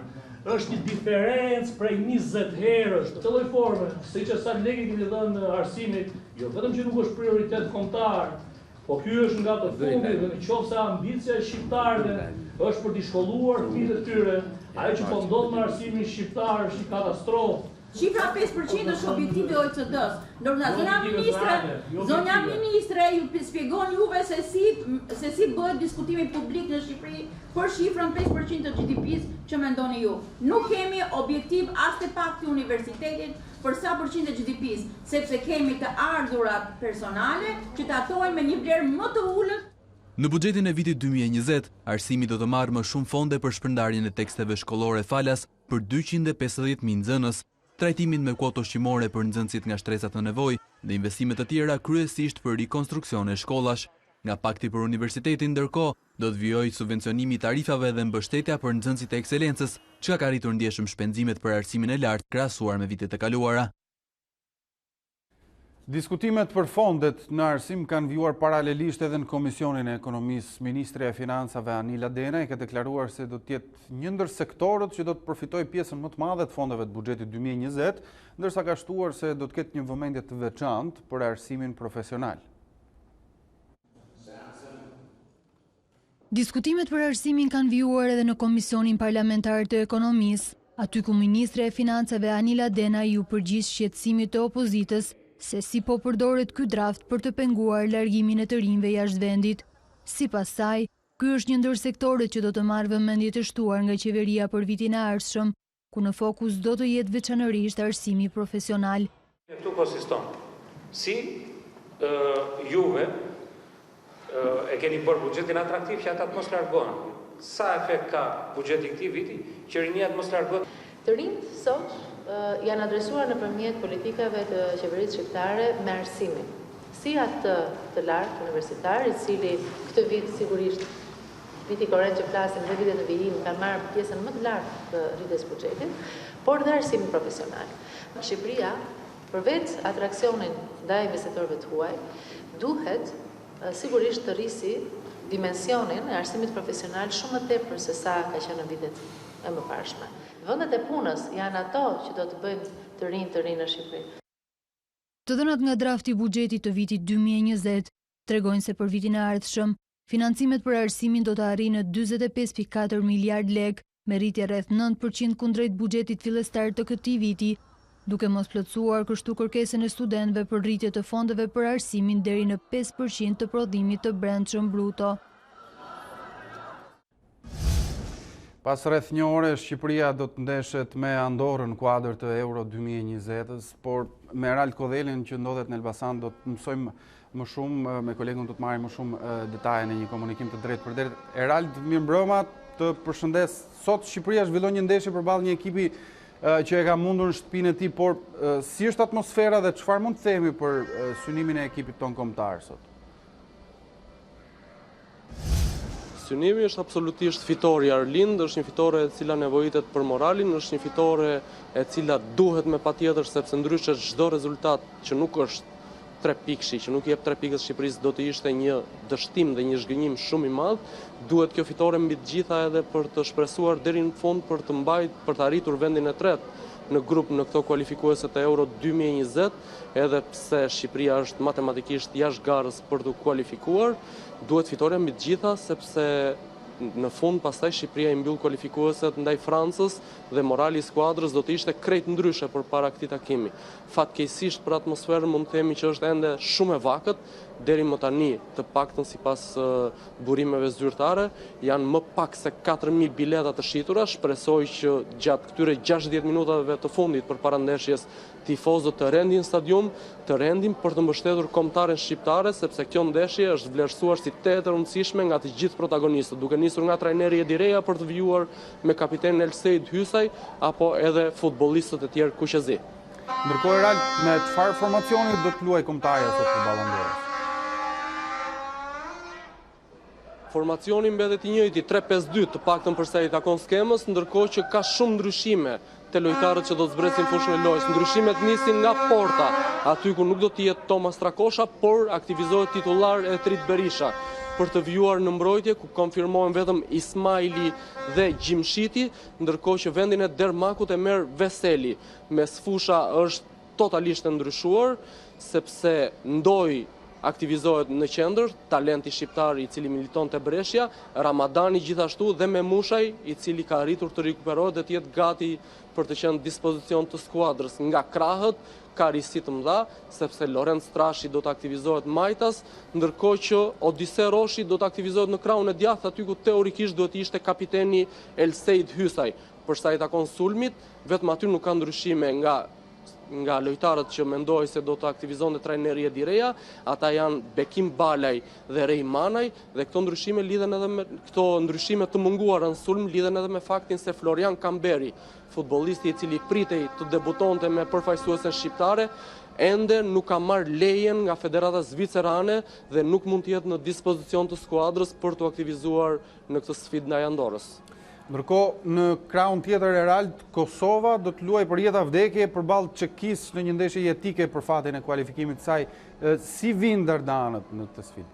Është një diferencë prej 20 herësh të lloj forme, siç e sa lekë kemi dhënë arsimit, jo vetëm që nuk është prioritet kombëtar, po ky është nga të fundit dhe nëse ambicia e shqiptarëve është për të shkolluar fëmijët e tyre, ajo që po ndodh me arsimin shqiptar është një katastrofë. Shifra 5% është objektivi OECD-s. Ndërsa zonja ministre ju shpjegon juve se si bëhet diskutimi publik në Shqipëri për shifrën 5% të GDP-s që mendoni ju. Nuk kemi objektiv as te pakti universitetit për sa përqind të GDP-s, sepse kemi të ardhurat personale që tatojnë me një vlerë më të ulët. Në buxhetin e vitit 2020, arsimi do të marrë më shumë fonde për shpërndarjen e teksteve shkollore falas për 250.000 nxënës, trajtimin me kuoto ushqimore për nxënësit nga shtresat në nevojë dhe investimet të tjera kryesisht për rikonstruksione shkollash. Nga pakti për universitetin, ndërkohë, do të vijojë subvencionimi i tarifave dhe mbështetja për nxënësit e ekselencës, që ka rritur ndjeshëm shpenzimet për arsimin e lartë krahasuar me vitet e kaluara. Diskutimet për fondet në arsim kanë vjuar paralelisht edhe në Komisionin e Ekonomisë. Ministri e Financave Anila Denaj ka deklaruar se do të jetë një ndër sektorët që do të përfitojë pjesën më të madhe të fondeve të buxhetit 2020, ndërsa ka shtuar se do të ketë një vëmendje të veçantë për arsimin profesional. Diskutimet për arsimin kanë vjuar edhe në Komisionin Parlamentar të Ekonomisë, aty ku Ministri e Financave Anila Denaj ju përgjigj shqetësimit të opozitës se si po përdoret ky draft për të penguar largimin e të rinjve jashtë vendit. Sipas saj, ky është një ndër sektorët që do të marrë vëmendje të shtuar nga qeveria për vitin e ardhshëm, ku në fokus do të jetë veçanërisht arsimi profesional. Këtu konsiston si juve e keni bërë buxhetin atraktiv që ata të mos largohen. Sa efekt ka buxheti këtij viti që rinjia të mos largohen? Të rinjt sot janë adresuar nëpërmjet politikave të qeverisë shqiptare me arsimin. Si atë të lartë universitar, i cili këtë vit sigurisht viti korrent që flasim dhe vitet në vijim kanë marrë pjesën më të lartë të rritjes buxhetit, por dhe arsimin profesional. Shqipëria, përveç atraksionin ndaj investitorëve të huaj, duhet sigurisht të rrisi dimensionin e arsimit profesional shumë më tepër se sa ka qenë në vitet e mëparshme. Vendet e punës janë ato që do të bëjnë të rinë në Shqipëri. Të dhënat nga drafti i buxhetit të vitit 2020 tregojnë se për vitin e ardhshëm, financimet për arsimin do të arrijnë në 45.4 miliard lekë, me rritje rreth 9% kundrejt buxhetit fillestar të këtij viti, duke mos plotësuar kështu kërkesën e studentëve për rritje të fondeve për arsimin deri në 5% të prodhimit të brendshëm bruto. Pas rreth një ore, Shqipëria do të ndeshet me Andorrën në kuadër të Euro 2020, por me Erald Kodhelin që ndodhet në Elbasan do të mësojmë më shumë, me kolegun do të marrim më shumë detaje në një komunikim të drejtë për drejtë. Erald, mirëmbrëma, të përshëndes. Sot Shqipëria zhvillon një ndeshje përballë një ekipi që e ka mundur në shtëpinë e tij, por si është atmosfera dhe çfarë mund të themi për synimin e ekipit ton kombëtar sot? synimi, është absolutisht fitore i Arlind, është një fitore e cila nevojitet për moralin, është një fitore e cila duhet me patjetër, sepse ndryshe çdo rezultat që nuk është 3 pikëshi, që nuk jep 3 pikës Shqipërisë, do të ishte një dështim dhe një zhgënjim shumë i madh. Duhet kjo fitore mbi të gjitha edhe për të shpresuar deri në fund për të arritur vendin e tretë në grup në këto kualifikuese të Euro 2020, edhe pse Shqipëria është matematikisht jashtë garës për të kualifikuar, duhet fitore mbi të gjitha sepse në fund pastaj Shqipëria i mbyll kualifikueset ndaj Francës dhe morali i skuadrës do të ishte krejt ndryshe përpara këtij takimi. Fatkeqësisht për atmosferën mund të themi që është ende shumë e vakët, deri më tani, të paktën sipas burimeve zyrtare, janë më pak se 4000 bileta të shitura. Shpresoj që gjatë këtyre 60 minutave të fundit përpara ndeshjes tifozët të rendin në stadium, të rendin për të mbështetur kombëtaren shqiptare, sepse kjo ndeshje është vlerësuar si tetë e rëndësishme nga të gjithë protagonistët, duke nisur nga trajneri Edi Reja për të vjuar me kapitenin Elseid Hysaj apo edhe futbollistët e tjerë kuqezi. Ndërkohë Real, me çfarë formacioni do të luajë kombëtarja sot për Ballon d'Or? Formacioni mbetet i njëjti 3-5-2, të paktën për sa i takon skemës, ndërkohë që ka shumë ndryshime te lojtarët që do të zbresin fushën e lojës. Ndryshimet nisin nga porta, aty ku nuk do të jetë Tomas Trakosha, por aktivizohet titullar Etrit Berisha për të vjuar në mbrojtje, ku konfirmohen vetëm Ismaili dhe Gjimshiti, ndërkohë që vendin e Dermakut e merr Veseli. Mes fusha është totalisht e ndryshuar, sepse Ndoj aktivizohet në qendër, talenti shqiptar i cili militon te Breshja, Ramadani gjithashtu dhe Memushaj, i cili ka arritur të rikuperohet dhe të jetë gati për të qenë dispozicion të skuadrës. Nga krahët ka risi të mëdha, sepse Lorenz Strashi do të aktivizohet majtas, ndërkohë që Odise Roshi do të aktivizohet në krahun e djathtë, aty ku teorikisht duhet të ishte kapiteni Elseid Hysaj. Për sa i takon sulmit, vetëm aty nuk ka ndryshime nga lojtarët që mendoj se do të aktivizon dhe trajneri Edi Reja, ata janë Bekim Balaj dhe Rej Manaj, dhe këto ndryshime të munguara në sulm lidhen edhe me faktin se Florian Kamberi, futbollisti i cili pritej të debutonte me përfaqësuesen shqiptare, ende nuk ka marrë lejen nga Federata Zvicerane dhe nuk mund të jetë në dispozicion të skuadrës për të aktivizuar në këtë sfidë ndaj Andorrës. Ndërkohë, në krahun tjetër e Real, Kosova do të luajë për jetë vdekje përballë Çekisë në një ndeshje jetike për fatin e kualifikimit të saj. Si vinë dardanët në këtë sfidë?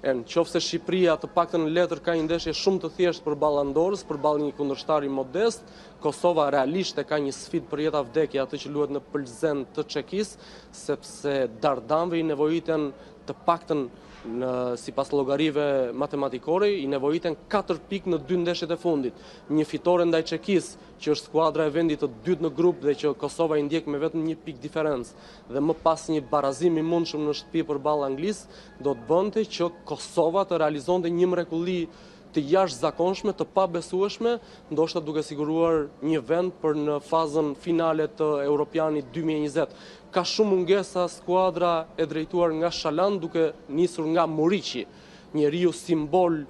Nëse Shqipëria të paktën në letër ka një ndeshje shumë të thjeshtë përballë Andorrës, përballë një kundërshtari modest, Kosova realisht ka një sfidë për jetë vdekje, atë që luhet në Plzen të Çekisë, sepse dardanëve i nevojiten të paktën sipas llogarive matematikore, i nevojiten 4 pikë në 2 ndeshjet e fundit. Një fitore ndaj Çekisë, që është skuadra e vendit të dytë në grup dhe që Kosova i ndjek me vetëm 1 pikë diferencë, dhe më pas një barazim i mundshëm në shtëpi përballë Anglisë, do të bënte që Kosova të realizonte një mrekulli të jashtëzakonshme, të pabesueshme, ndoshta duke siguruar një vend për në fazën finale të Europianit 2020. Ka shumë mungesa skuadra e drejtuar nga Shalan, duke nisur nga Muriqi, njeriu simbol,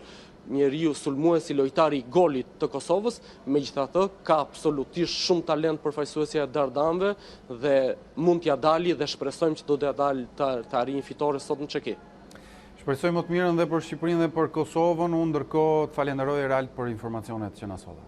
njeriu sulmuesi, lojtari i golit të Kosovës, megjithatë ka absolutisht shumë talent përfaqësuesja e dardanëve dhe mund t'ja dali dhe shpresojmë që do t'ja dalë të arrijë një fitore sot në Çeki. Shpresoj më të mirën dhe për Shqipërinë dhe për Kosovën, unë ndërkohë të falenderoj Real për informacionet që na solla.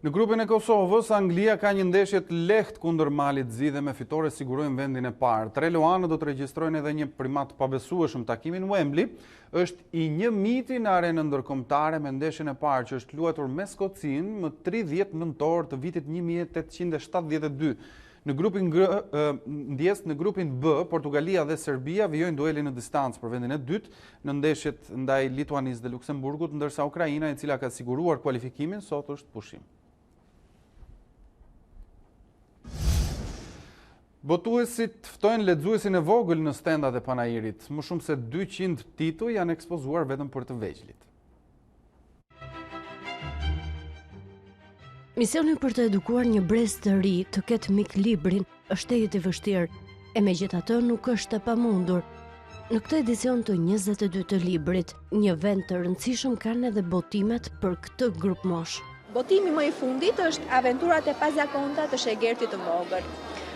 Në grupin e Kosovës, Anglia ka një ndeshje të lehtë kundër Malit të Zi dhe me fitore sigurojnë vendin e parë. Tre luanët do të regjistrojnë edhe një primat pabesueshëm. Takimin Wembley është i një miti në arenën ndërkombëtare me ndeshjen e parë që është luajtur me Skocinë më 30 nëntor të vitit 1872. Në grupin në grupin B, Portugalia dhe Serbia vijojnë duelin në distancë për vendin e dytë në ndeshjet ndaj Lituanisë dhe Luksemburgut, ndërsa Ukraina, e cila ka siguruar kualifikimin, sot është pushim. Botuesit ftojnë lexuesin e vogël në stendat e panairit. Më shumë se 200 tituj janë ekspozuar vetëm për të vegjëlit. Misioni për të edukuar një brez të ri të ketë mik librin është e vështirë, e megjithatë nuk është e pamundur. Në këtë edicion të 22 të librit, një vend të rëndësishëm kanë edhe botimet për këtë grup moshë. Botimi më i fundit është Aventurat e pazakonta të shegertit të vogël.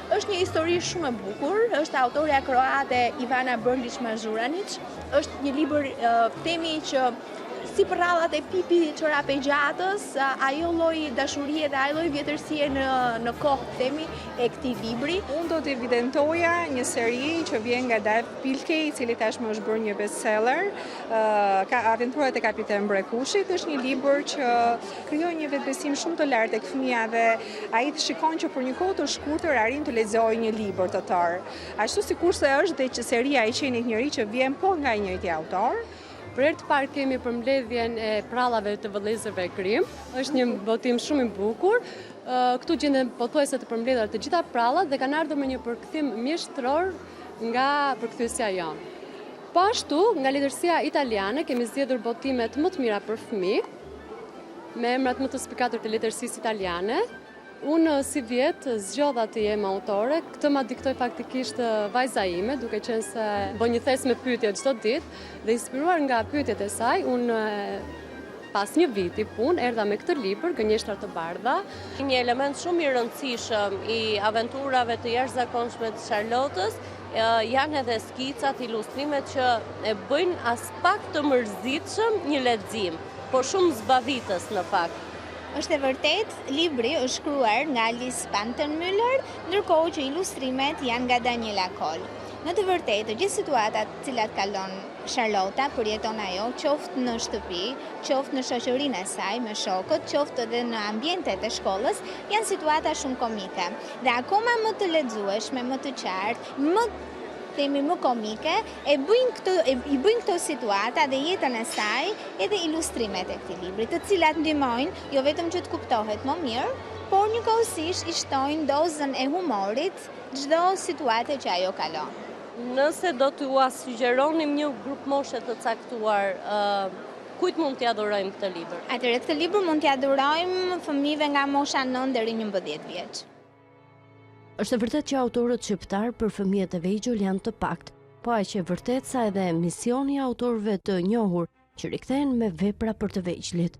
Është një histori shumë e bukur, është autorja kroate Ivana Brlić-Mazuranić, është një libër temi që si për rradhat e Pipi Çorapegjatës, ajo lloj dashurie dhe ajo lloj vjetërsie në kohë themi e këtij libri. Unë do të evidentoja një seri që vjen nga Dave Pilkey, i cili tashmë është bërë një bestseller, ka Aventurat e Kapiten Brekushit. Është një libër që krijon një vetbesim shumë të lartë tek fëmia dhe ai shikon që për një kohë të shkurtër arrin të lexojë një libër të tërë. Ashtu sikurse është dhe që seria e Qenit Njëri që vjen po nga i njëjti autor. Për herë të parë kemi përmbledhjen e prallave të vëllezërve Grimm. Është një botim shumë i bukur. Këtu gjenden pothuajse të përmbledhura të gjitha prallat dhe kanë ardhur me një përkthim mjeshtror nga përkthyesja jonë. Po ashtu, nga letërsia italiane kemi zgjedhur botimet më të mira për fëmijë, me emrat më të spikatur të letërsisë italiane. Unë si vjetë zgjodha të jem autore, këtë ma diktoj faktikisht vajza ime, duke qenë se bën një thes me pyetje çdo ditë dhe inspiruar nga pyetjet e saj, unë pas një viti punë erdha me këtë libër, Gënjeshtra të bardha. Një element shumë i rëndësishëm i aventurave të jashtëzakonshme të Charlottës janë edhe skicat, ilustrimet që e bëjnë as pak të mërzitshëm një lexim, por shumë zbavitës në fakt. Është e vërtet, libri është shkruar nga Alice Pantenmüller, ndërkohë që ilustrimet janë nga Daniela Koll. Në të vërtetë, të gjithë situatat të cilat kalon Charlotta përjeton ajo, qoftë në shtëpi, qoftë në shoqërinë e saj me shokët, qoftë edhe në ambientet e shkollës, janë situata shumë komike. Dhe akoma më të lexueshme, më të qartë, më komike, i bëjnë këto situata dhe jetën e saj edhe ilustrimet e këtij libri, të cilat ndihmojnë jo vetëm që të kuptohet më mirë, por njëkohësisht i shtojnë dozën e humorit çdo situate që ajo kalon. Nëse do t'u sugjeronim një grup moshe të caktuar, kujt mund t'i adhurojmë këtë libër? Atëherë këtë libër mund t'i adhurojmë fëmijëve nga mosha 9 deri 11 vjeç. Është e vërtet që autorët shqiptar për fëmijët e vegjël janë të pakt, po aq e vërtet sa edhe misioni i autorëve të njohur që rikthehen me vepra për të vegjëlit.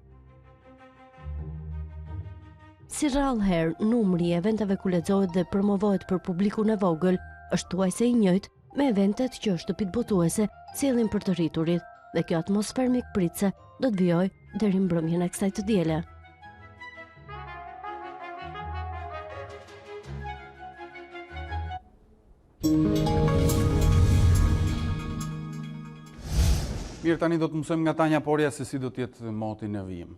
Si rrallëherë, numri i eventeve ku lexohet dhe promovohet për publikun e vogël është thuajse i njëjtë me eventet që shtëpitbotuese sjellin për të rriturit, dhe kjo atmosferë mikpritse do të vijojë deri mbrëmjen e kësaj të diele. Mirë, tani do të mësojmë nga Tanja Porja se si do të jetë moti në vijim.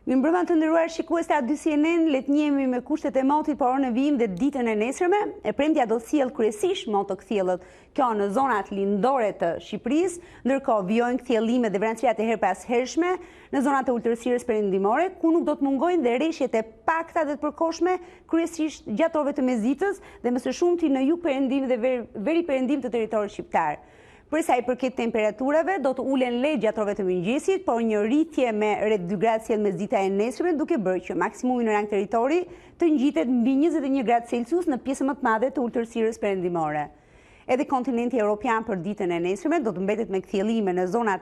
Mirëmbrëma të nderuar shikues të A2CNN, le të njihemi me kushtet e motit për orën e vijim dhe ditën e nesërme. E premtja do sjell kryesisht mot të kthjellët, kjo në zonat lindore të Shqipërisë, ndërkohë vijojnë kthjellimet dhe vranësirat e herpashershme në zonat e ulësirës perëndimore, ku nuk do të mungojnë dhe rreshjet e pakta dhe të përkohshme, kryesisht gjatë orëve të mesditës dhe më së shumti në jug perëndim dhe veri perëndim të territorit shqiptar. Për sa i përket temperaturave, do të ulen lehtë gjatë orëve të mëngjesit, por një rritje me rreth 2 gradë sjell mesdita e nesërme, duke bërë që maksimumi në rang territori të ngjitet mbi 21 gradë Celsius në pjesën më të madhe të ulësirës perëndimore. Edhe kontinenti evropian për ditën e nesërme do të mbetet me kthjellime në zonat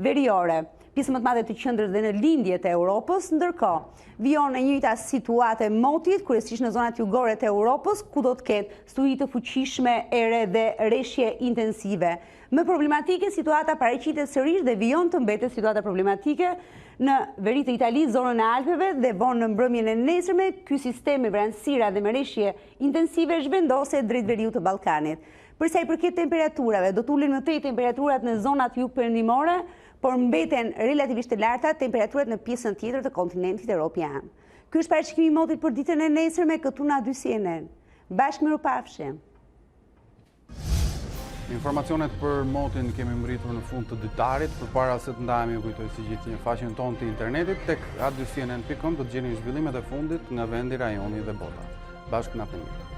veriore, pjesën më të madhe të qendrës dhe në lindjet e Europës, ndërkohë vijon e njëjta situatë e motit, kryesisht në zonat jugore të Europës, ku do të ketë stuhi të fuqishme, ere dhe rreshje intensive. Më problematike situata paraqitet sërish dhe vijon të mbetet situata problematike në veri të Italisë, zonën e Alpeve dhe vonë në mbrëmjen e nesërme, ky sistem me vranësira dhe me rreshje intensive zhvendoset drejt veriut të Ballkanit. Për sa i përket temperaturave, do të ulen më tej temperaturat në zonat jugperëndimore, por mbeten relativisht të larta temperaturat në pjesën tjetër të kontinentit evropian. Ky është parashikimi i motit për ditën e nesërme këtu në A2CNN. Bashkë mirupafshim. Informacionet për motin kemi mbërritur në fund të ditarit, përpara se të ndajemi ju kujtoj si gjithë një faqen tonë të internetit, tek a2cnn.com do të gjeni zhvillimet e fundit nga vendi, rajoni dhe bota. Bashkë natë mirë.